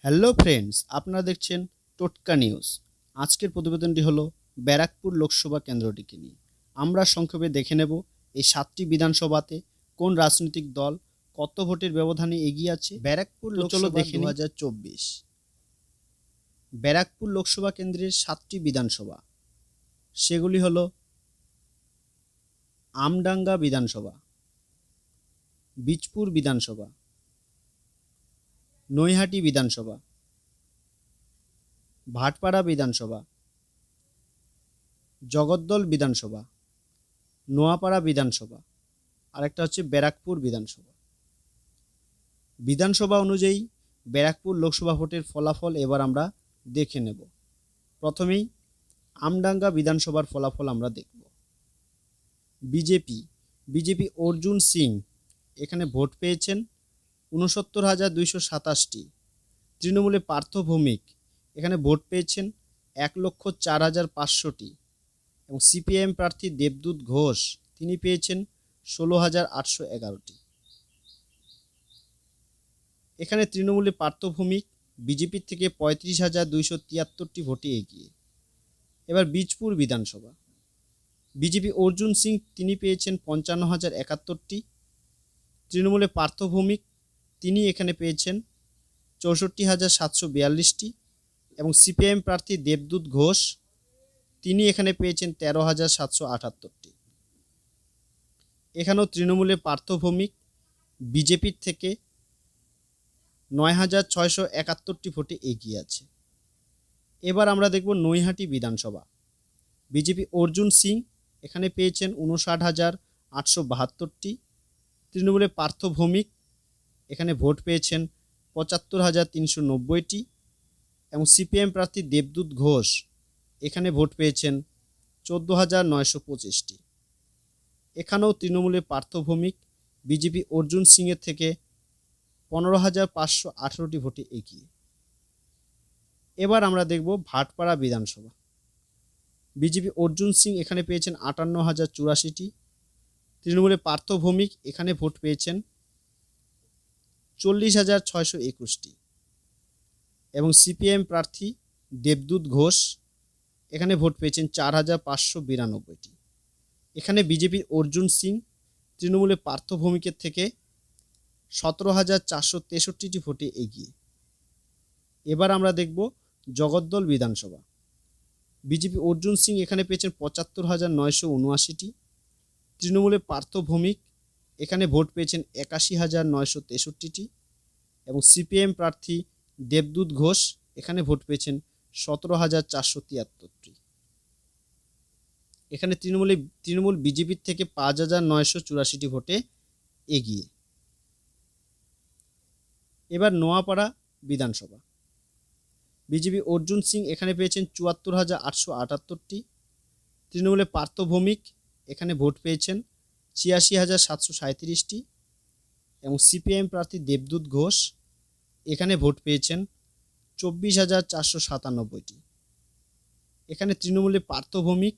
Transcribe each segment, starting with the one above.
Hello friends, আপনারা দেখছেন টোটকা নিউজ। আজকের প্রতিবেদনটি হলো ব্যারাকপুর লোকসভা কেন্দ্রটিকে নিয়ে। আমরা সংক্ষেপে দেখে নেব এই 7টি বিধানসভাতে কোন রাজনৈতিক দল কত ভোটের ব্যবধানে এগিয়ে আছে। ব্যারাকপুর লোকসভা দেখে 2024। ব্যারাকপুর লোকসভা কেন্দ্রের 7টি বিধানসভা, সেগুলি হলো আমডাঙ্গা বিধানসভা, বীজপুর বিধানসভা, নৈহাটি বিধানসভা, ভাটপাড়া বিধানসভা, জগদ্দল বিধানসভা, নোয়াপাড়া বিধানসভা, আরেকটা হচ্ছে ব্যারাকপুর বিধানসভা। বিধানসভা অনুযায়ী ব্যারাকপুর লোকসভা ভোটের ফলাফল এবার আমরা দেখে নেব। প্রথমেই আমডাঙ্গা বিধানসভার ফলাফল আমরা দেখব। বিজেপি অর্জুন সিং এখানে ভোট পেয়েছেন 69,227টি। তৃণমূলে পার্থ ভৌমিক এখানে ভোট পেয়েছেন 1,04,500টি এবং সিপিআইএম প্রার্থী দেবদূত ঘোষ তিনি পেয়েছেন 16,811টি। এখানে তৃণমূলে পার্থ ভৌমিক বিজেপির থেকে 35,273টি ভোটে এগিয়ে। এবার বীজপুর বিধানসভা, বিজেপি অর্জুন সিং তিনি পেয়েছেন 55,071টি। তৃণমূলে পার্থ ভৌমিক তিনি এখানে পেয়েছেন 64,742টি এবং সিপিআইএম প্রার্থী দেবদূত ঘোষ তিনি এখানে পেয়েছেন 13,778টি। এখানেও তৃণমূলে পার্থ ভৌমিক বিজেপির থেকে 9,671টি ভোটে এগিয়ে আছে। এবার আমরা দেখব নৈহাটি বিধানসভা, বিজেপি অর্জুন সিং এখানে পেয়েছেন 59,872টি। তৃণমূলে পার্থ ভৌমিক এখানে ভোট পেয়েছেন 75,390টি এবং সিপিএম প্রার্থী দেবদূত ঘোষ এখানে ভোট পেয়েছেন 14,925টি। এখানেও তৃণমূলে পার্থ ভৌমিক বিজেপি অর্জুন সিংয়ের থেকে 15,518টি ভোটে এগিয়ে। এবার আমরা দেখব ভাটপাড়া বিধানসভা, বিজেপি অর্জুন সিং এখানে পেয়েছেন 58,084টি। তৃণমূলে পার্থ ভৌমিক এখানে ভোট পেয়েছেন 40,621টি এবং সিপিআইএম প্রার্থী দেবদূত ঘোষ এখানে ভোট পেয়েছেন 4,592টি। এখানে বিজেপির অর্জুন সিং তৃণমূলে পার্থ ভৌমিকের থেকে 17,463টি ভোটে এগিয়ে। এবার আমরা দেখব জগদ্দল বিধানসভা, বিজেপি অর্জুন সিং এখানে পেয়েছেন 75,979টি। তৃণমূলে পার্থ ভৌমিক এখানে ভোট পেয়েছেন 81,963টি এবং সিপিএম প্রার্থী দেবদূত ঘোষ এখানে ভোট পেয়েছেন 17,473টি। এখানে তৃণমূল বিজেপির থেকে 5,984টি ভোটে এগিয়ে। এবার নোয়াপাড়া বিধানসভা, বিজেপি অর্জুন সিং এখানে পেয়েছেন 74,878টি। তৃণমূলে পার্থ ভৌমিক এখানে ভোট পেয়েছেন 86,737টি এবং সিপিআইএম প্রার্থী দেবদূত ঘোষ এখানে ভোট পেয়েছেন 24,497টি। এখানে তৃণমূলে পার্থ ভৌমিক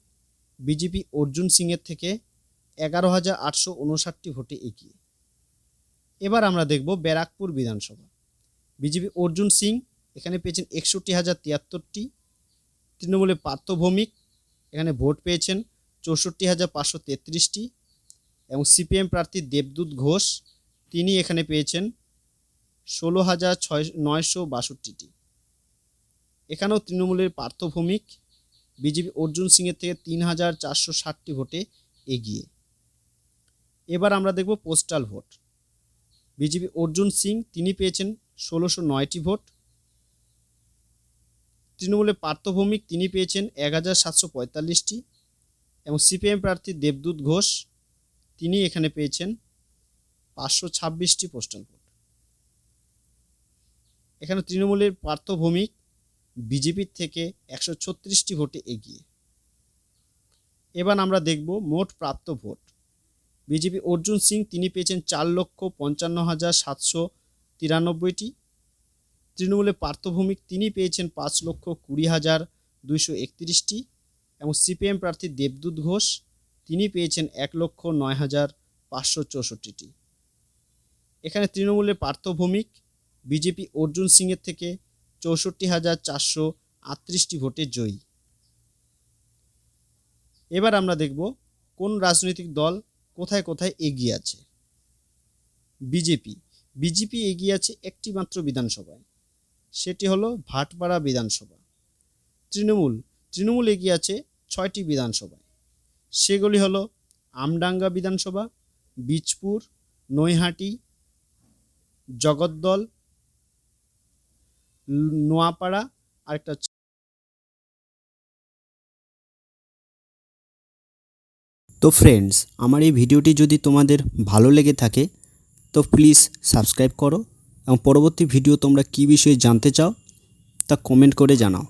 বিজেপি অর্জুন সিংয়ের থেকে 11,859টি ভোটে এগিয়ে। এবার আমরা দেখব ব্যারাকপুর বিধানসভা, বিজেপি অর্জুন সিং এখানে পেয়েছেন 61,073টি। তৃণমূলে পার্থ ভৌমিক এখানে ভোট পেয়েছেন 64,533টি এবং সিপিএম প্রার্থী দেবদূত ঘোষ তিনি এখানে পেয়েছেন 16,962টি। এখানেও তৃণমূলের পার্থ ভৌমিক বিজেপি অর্জুন সিংয়ের থেকে 3,460টি ভোটে এগিয়ে। এবার আমরা দেখব postal vote, BJP Arjun Singh তিনি পেয়েছেন 1,609টি ভোট। তৃণমূলে পার্থ ভৌমিক তিনি পেয়েছেন 1,745টি এবং সিপিএম প্রার্থী দেবদূত ঘোষ তিনি এখানে পেয়েছেন 526টি পোস্টাল ভোট। এখানে তৃণমূলের পার্থ ভৌমিক বিজেপির থেকে 136টি ভোটে এগিয়ে। এবার আমরা দেখব মোট প্রাপ্ত ভোট, বিজেপি অর্জুন সিং তিনি পেয়েছেন 4,55,793টি। তৃণমূলে পার্থ ভৌমিক তিনি পেয়েছেন 5,20,231টি এবং সিপিএম প্রার্থী দেবদূত ঘোষ তিনি পেয়েছেন 1,09,564টি। এখানে তৃণমূলের পার্থ ভৌমিক বিজেপি অর্জুন সিংয়ের থেকে 64,438টি ভোটে জয়ী। এবার আমরা দেখব কোন রাজনৈতিক দল কোথায় কোথায় এগিয়ে আছে। বিজেপি এগিয়ে আছে একটি মাত্র বিধানসভায়, সেটি হলো ভাটপাড়া বিধানসভা। তৃণমূল এগিয়ে আছে 6টি বিধানসভায়, সেগুলি হলো আমডাঙ্গা বিধানসভা, বীজপুর, নৈহাটি, জগদ্দল, নোয়াপাড়া আর একটা। তো ফ্রেন্ডস, আমার এই ভিডিওটি যদি তোমাদের ভালো লেগে থাকে তো প্লিজ সাবস্ক্রাইব করো এবং পরবর্তী ভিডিও তোমরা কী বিষয়ে জানতে চাও তা কমেন্ট করে জানাও।